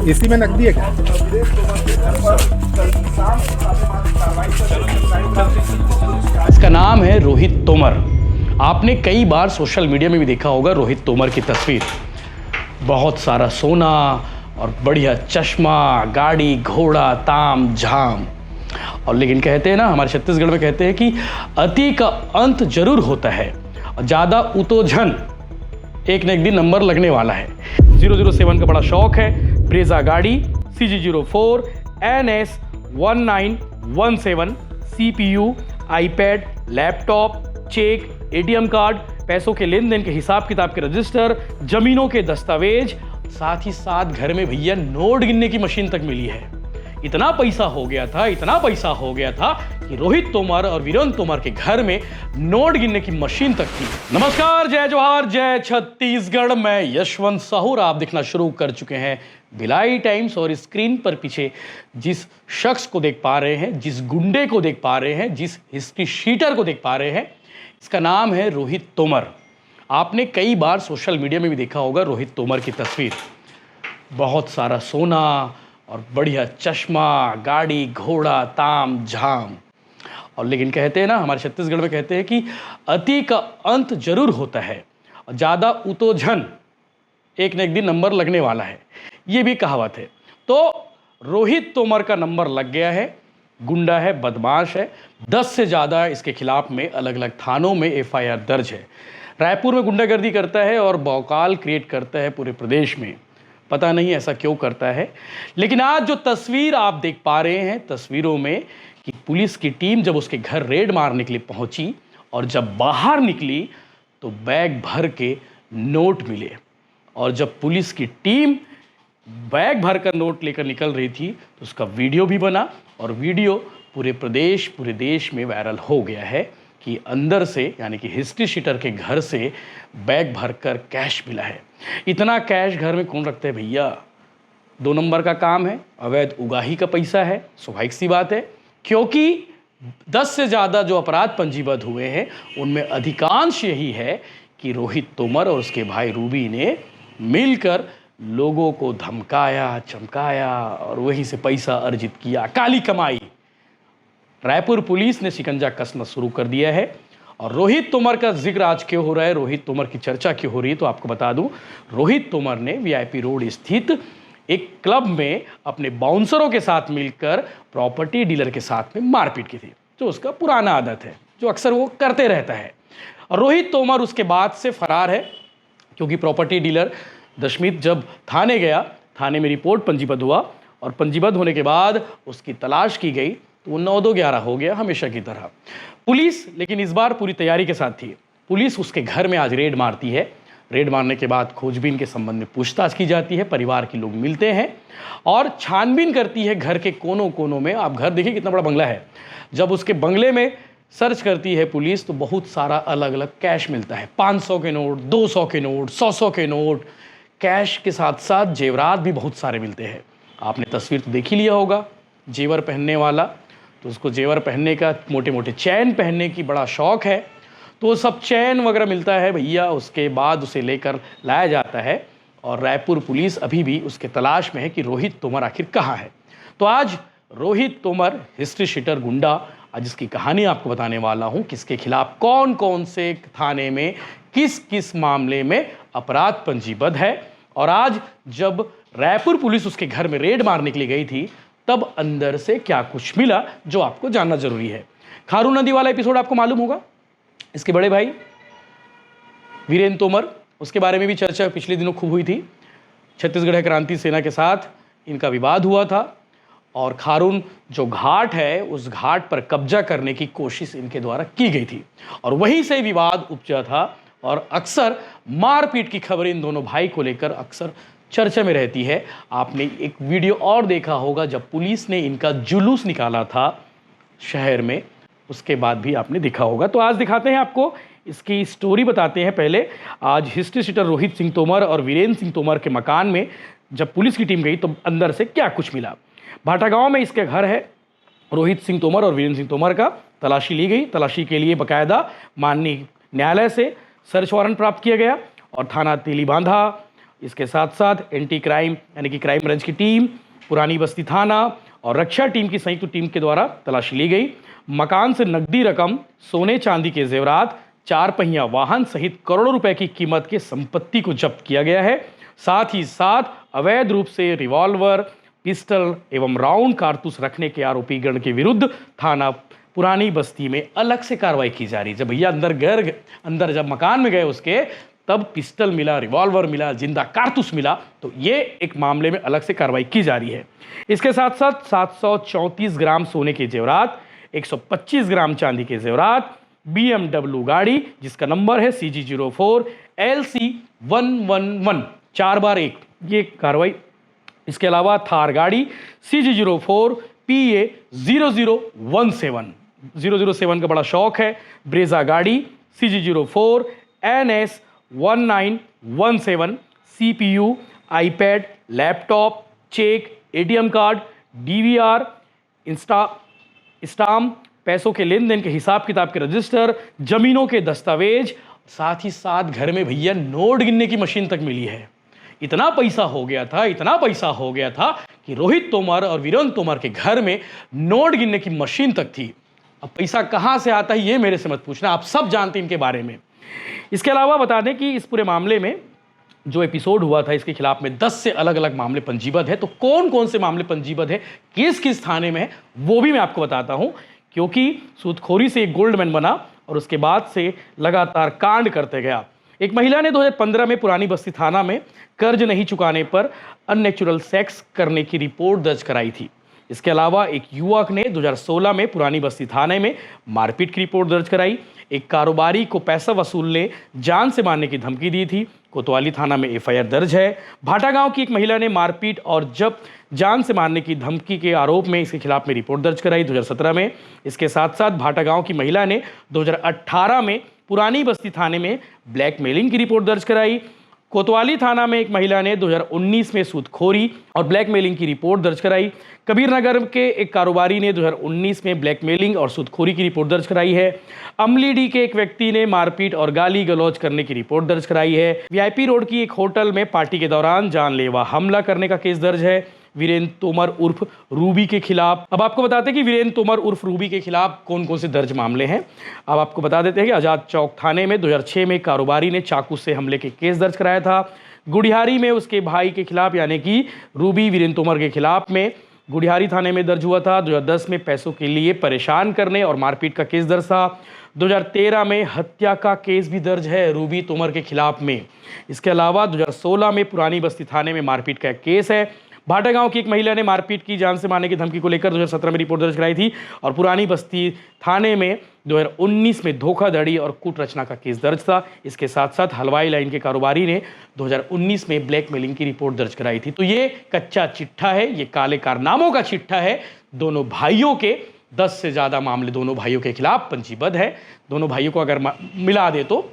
AC में नकदी है क्या? इसका नाम है रोहित तोमर। आपने कई बार सोशल मीडिया में भी देखा होगा रोहित तोमर की तस्वीर। बहुत सारा सोना और बढ़िया चश्मा, गाड़ी, घोड़ा, ताम झाम। और लेकिन कहते हैं ना, हमारे छत्तीसगढ़ में कहते हैं कि अति का अंत जरूर होता है और ज़्यादा उतोझन एक न एक दिन नंबर लगने वाला है। 007 का बड़ा शौक है, ब्रेजा गाड़ी, CG04, NS 1917, CPU, iPad, laptop, cheque, ATM card, पैसों के लेन देन के हिसाब किताब के रजिस्टर, जमीनों के दस्तावेज, साथ ही साथ घर में भैया नोट गिनने की मशीन तक मिली है। इतना पैसा हो गया था कि रोहित तोमर और वीरेंद्र तोमर के घर में नोट गिनने की मशीन तक थी। नमस्कार, जय जोहार, जय छत्तीसगढ़। मैं यशवंत साहू, आप दिखना शुरू कर चुके हैं भिलाई टाइम्स। और स्क्रीन पर पीछे जिस शख्स को देख पा रहे हैं, जिस गुंडे को देख पा रहे हैं, जिस हिस्ट्री शीटर को देख पा रहे हैं, इसका नाम है रोहित तोमर। आपने कई बार सोशल मीडिया में भी देखा होगा रोहित तोमर की तस्वीर। बहुत सारा सोना और बढ़िया चश्मा, गाड़ी, घोड़ा, ताम झाम। और लेकिन कहते हैं ना, हमारे छत्तीसगढ़ में कहते हैं कि अति का अंत जरूर होता है और ज़्यादा उतोझन एक न एक दिन नंबर लगने वाला है, ये भी कहावत है। तो रोहित तोमर का नंबर लग गया है। गुंडा है, बदमाश है। 10 से ज़्यादा इसके खिलाफ में अलग अलग थानों में FIR दर्ज है। रायपुर में गुंडागर्दी करता है और बौकाल क्रिएट करता है पूरे प्रदेश में। पता नहीं ऐसा क्यों करता है। लेकिन आज जो तस्वीर आप देख पा रहे हैं, तस्वीरों में कि पुलिस की टीम जब उसके घर रेड मारने के लिए पहुंची और जब बाहर निकली तो बैग भर के नोट मिले। और जब पुलिस की टीम बैग भर कर नोट लेकर निकल रही थी तो उसका वीडियो भी बना और वीडियो पूरे देश में वायरल हो गया है कि अंदर से, यानी कि हिस्ट्री शीटर के घर से बैग भरकर कैश मिला है। इतना कैश घर में कौन रखते हैं भैया? 2 नंबर का काम है, अवैध उगाही का पैसा है। स्वाभाविक सी बात है, क्योंकि 10 से ज़्यादा जो अपराध पंजीबद्ध हुए हैं उनमें अधिकांश यही है कि रोहित तोमर और उसके भाई रूबी ने मिलकर लोगों को धमकाया, चमकाया और वहीं से पैसा अर्जित किया। काली कमाई। रायपुर पुलिस ने शिकंजा कसना शुरू कर दिया है। और रोहित तोमर का जिक्र आज क्यों हो रहा है, रोहित तोमर की चर्चा क्यों हो रही है, तो आपको बता दूं, रोहित तोमर ने VIP रोड स्थित एक क्लब में अपने बाउंसरों के साथ मिलकर प्रॉपर्टी डीलर के साथ में मारपीट की थी, जो उसका पुराना आदत है, जो अक्सर वो करते रहता है। और रोहित तोमर उसके बाद से फरार है, क्योंकि प्रॉपर्टी डीलर दशमीत जब थाने गया, थाने में रिपोर्ट पंजीबद्ध हुआ और पंजीबद्ध होने के बाद उसकी तलाश की गई तो वो 9-2-11 हो गया, हमेशा की तरह। पुलिस लेकिन इस बार पूरी तैयारी के साथ थी। पुलिस उसके घर में आज रेड मारती है। रेड मारने के बाद खोजबीन के संबंध में पूछताछ की जाती है, परिवार के लोग मिलते हैं और छानबीन करती है घर के कोनों कोनों में। आप घर देखिए कितना बड़ा बंगला है। जब उसके बंगले में सर्च करती है पुलिस तो बहुत सारा अलग अलग कैश मिलता है। 500 के नोट, 200 के नोट, 100 के नोट। कैश के साथ साथ जेवरात भी बहुत सारे मिलते हैं। आपने तस्वीर तो देख ही लिया होगा, जेवर पहनने वाला, तो उसको जेवर पहनने का, मोटे मोटे चैन पहनने की बड़ा शौक़ है, तो वो सब चैन वगैरह मिलता है भैया। उसके बाद उसे लेकर लाया जाता है और रायपुर पुलिस अभी भी उसके तलाश में है कि रोहित तोमर आखिर कहाँ है। तो आज रोहित तोमर, हिस्ट्री शीटर गुंडा, आज इसकी कहानी आपको बताने वाला हूँ। किसके खिलाफ कौन कौन से थाने में किस किस मामले में अपराध पंजीबद्ध है। और आज जब रायपुर पुलिस उसके घर में रेड मारने के लिए गई थी तब अंदर से क्या कुछ मिला, जो आपको जानना जरूरी है। खारून नदी वाला एपिसोड आपको मालूम होगा। इसके बड़े भाई वीरेंद्र तोमर, उसके बारे में भी चर्चा पिछले दिनों खूब हुई थी। छत्तीसगढ़ क्रांति सेना के साथ इनका विवाद हुआ था और खारून जो घाट है उस घाट पर कब्जा करने की कोशिश इनके द्वारा की गई थी और वहीं से विवाद उपजा था। और अक्सर मारपीट की खबरें इन दोनों भाई को लेकर अक्सर चर्चा में रहती है। आपने एक वीडियो और देखा होगा जब पुलिस ने इनका जुलूस निकाला था शहर में, उसके बाद भी आपने देखा होगा। तो आज दिखाते हैं आपको, इसकी स्टोरी बताते हैं। पहले आज हिस्ट्री शीटर रोहित सिंह तोमर और वीरेंद्र सिंह तोमर के मकान में जब पुलिस की टीम गई तो अंदर से क्या कुछ मिला। भाटा गांव में इसके घर है रोहित सिंह तोमर और वीरेंद्र सिंह तोमर का। तलाशी ली गई। तलाशी के लिए बाकायदा माननीय न्यायालय से सर्च वारंट प्राप्त किया गया और थाना तेलीबांधा इसके साथ साथ एंटी क्राइम यानी कि क्राइम ब्रांच की टीम, पुरानी बस्ती थाना और रक्षा टीम की संयुक्त टीम के द्वारा तलाशी ली गई। मकान से नकदी रकम, सोने चांदी के जेवरात, 4 पहिया वाहन सहित करोड़ों रुपए की कीमत के संपत्ति को जब्त किया गया है। साथ ही साथ अवैध रूप से रिवॉल्वर, पिस्टल एवं राउंड कारतूस रखने के आरोपी गण के विरुद्ध थाना पुरानी बस्ती में अलग से कार्रवाई की जा रही है। जब भैया अंदर जब मकान में गए उसके, तब पिस्टल मिला, रिवॉल्वर मिला, जिंदा कारतूस मिला, तो ये एक मामले में अलग से कार्रवाई की जा रही है। इसके साथ साथ 734 ग्राम सोने के जेवरात, 125 ग्राम चांदी के जेवरात, BMW गाड़ी जिसका नंबर है CG04 LC 111 4 बार 1, ये कार्रवाई। इसके अलावा थार गाड़ी CG04 PA 0017 का बड़ा शौक है। ब्रेजा गाड़ी CG04 NS 1917, CPU, iPad, laptop, cheque, ATM card, DVR, stamp, पैसों के लेन देन के हिसाब किताब के रजिस्टर, जमीनों के दस्तावेज, साथ ही साथ घर में भैया नोट गिनने की मशीन तक मिली है। इतना पैसा हो गया था कि रोहित तोमर और वीरेंद्र तोमर के घर में नोट गिनने की मशीन तक थी। अब पैसा कहां से आता है ये मेरे से मत पूछना, आप सब जानते हैं इनके बारे में। इसके अलावा बता दें कि इस पूरे मामले में जो एपिसोड हुआ था, इसके खिलाफ में 10 से अलग अलग मामले पंजीबद्ध है। तो कौन कौन से मामले पंजीबद्ध है, किस किस थाने में है, वो भी मैं आपको बताता हूं। क्योंकि सूदखोरी से एक गोल्डमैन बना और उसके बाद से लगातार कांड करते गया। एक महिला ने 2015 में पुरानी बस्ती थाना में कर्ज नहीं चुकाने पर अननेचुरल सेक्स करने की रिपोर्ट दर्ज कराई थी। इसके अलावा एक युवक ने 2016 में पुरानी बस्ती थाने में मारपीट की रिपोर्ट दर्ज कराई। एक कारोबारी को पैसा वसूलने, जान से मारने की धमकी दी थी। कोतवाली थाना में FIR दर्ज है। भाटा गांव की एक महिला ने मारपीट और जान से मारने की धमकी के आरोप में इसके खिलाफ में रिपोर्ट दर्ज कराई 2017 में। इसके साथ साथ भाटा गांव की महिला ने 2018 में पुरानी बस्ती थाने में ब्लैकमेलिंग की रिपोर्ट दर्ज कराई। कोतवाली थाना में एक महिला ने 2019 में सूदखोरी और ब्लैकमेलिंग की रिपोर्ट दर्ज कराई। कबीरनगर के एक कारोबारी ने 2019 में ब्लैकमेलिंग और सूदखोरी की रिपोर्ट दर्ज कराई है। अमलीडी के एक व्यक्ति ने मारपीट और गाली गलौज करने की रिपोर्ट दर्ज कराई है। VIP रोड की एक होटल में पार्टी के दौरान जानलेवा हमला करने का केस दर्ज है वीरेंद्र तोमर उर्फ रूबी के खिलाफ। अब आपको बताते हैं कि वीरेंद्र तोमर उर्फ रूबी के खिलाफ कौन कौन से दर्ज मामले हैं। अब आपको बता देते हैं कि आजाद चौक थाने में 2006 में कारोबारी ने चाकू से हमले के केस दर्ज कराया था। गुड़ियारी में उसके भाई के खिलाफ यानी कि रूबी वीरेंद्र तोमर के खिलाफ में गुड़ियारी थाने में दर्ज हुआ था। 2010 में पैसों के लिए परेशान करने और मारपीट का केस दर्ज था। 2013 में हत्या का केस भी दर्ज है रूबी तोमर के खिलाफ में। इसके अलावा 2016 में पुरानी बस्ती थाने में मारपीट का केस है। भाटा गांव की एक महिला ने मारपीट की, जान से मारने की धमकी को लेकर 2017 में रिपोर्ट दर्ज कराई थी और पुरानी बस्ती थाने में 2019 में धोखाधड़ी और कूटरचना का केस दर्ज था। इसके साथ साथ हलवाई लाइन के कारोबारी ने 2019 में ब्लैकमेलिंग की रिपोर्ट दर्ज कराई थी। तो ये कच्चा चिट्ठा है, ये काले कारनामों का चिट्ठा है। दोनों भाइयों के 10 से ज़्यादा मामले दोनों भाइयों के खिलाफ पंजीबद्ध है। दोनों भाइयों को अगर मिला दे तो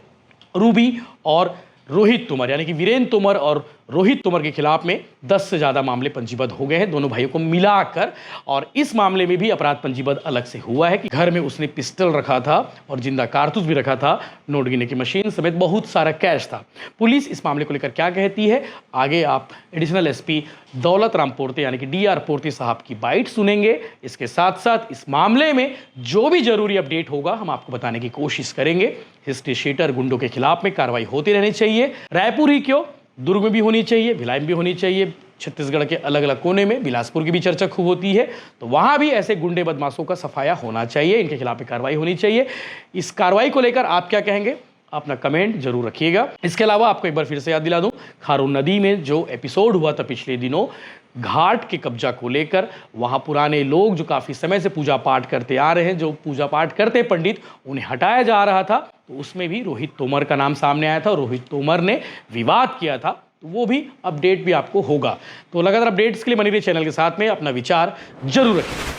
रूबी और रोहित तोमर यानी कि वीरेंद्र तोमर और रोहित तोमर के खिलाफ में 10 से ज़्यादा मामले पंजीबद्ध हो गए हैं दोनों भाइयों को मिलाकर। और इस मामले में भी अपराध पंजीबद्ध अलग से हुआ है कि घर में उसने पिस्टल रखा था और जिंदा कारतूस भी रखा था, नोट गिनने की मशीन समेत बहुत सारा कैश था। पुलिस इस मामले को लेकर क्या कहती है, आगे आप एडिशनल SP दौलत राम पोर्ते यानी कि DR पोर्ते साहब की बाइट सुनेंगे। इसके साथ साथ इस मामले में जो भी जरूरी अपडेट होगा हम आपको बताने की कोशिश करेंगे। हिस्ट्री शीटर गुंडों के खिलाफ में कार्रवाई होती रहनी चाहिए। रायपुर ही क्यों, दुर्ग में भी होनी चाहिए, भिलाई में भी होनी चाहिए। छत्तीसगढ़ के अलग अलग कोने में, बिलासपुर की भी चर्चा खूब होती है, तो वहां भी ऐसे गुंडे बदमाशों का सफाया होना चाहिए। इनके खिलाफ कार्रवाई होनी चाहिए। इस कार्रवाई को लेकर आप क्या कहेंगे, अपना कमेंट जरूर रखिएगा। इसके अलावा आपको एक बार फिर से याद दिला दूं, खारून नदी में जो एपिसोड हुआ था पिछले दिनों घाट के कब्जा को लेकर, वहां पुराने लोग जो काफी समय से पूजा पाठ करते आ रहे हैं, जो पूजा पाठ करते पंडित, उन्हें हटाया जा रहा था, तो उसमें भी रोहित तोमर का नाम सामने आया था और रोहित तोमर ने विवाद किया था। तो वो भी अपडेट भी आपको होगा। तो लगातार अपडेट्स के लिए बने रहिए चैनल के साथ में, अपना विचार जरूर रखें।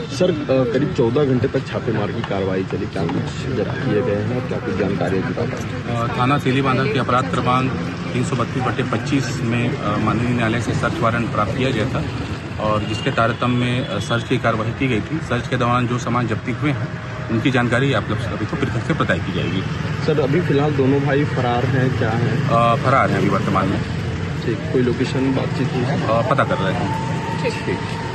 सर करीब 14 घंटे तक छापेमार की कार्रवाई चली, क्या कुछ जब्त किए गए हैं और क्या कुछ जानकारी है? थाना तेलीबांधा के अपराध क्रमांक 332/25 में माननीय न्यायालय से सर्च वारंट प्राप्त किया गया था और जिसके तारतम्य में सर्च की कार्रवाई की गई थी। सर्च के दौरान जो सामान जब्ती हुए हैं उनकी जानकारी आप लोग सभी को पृथक से बताई की जाएगी। सर अभी फिलहाल दोनों भाई फरार हैं, क्या हैं? फरार हैं अभी वर्तमान में। ठीक, कोई लोकेशन बातचीत हुई है? पता कर रहे हैं। ठीक।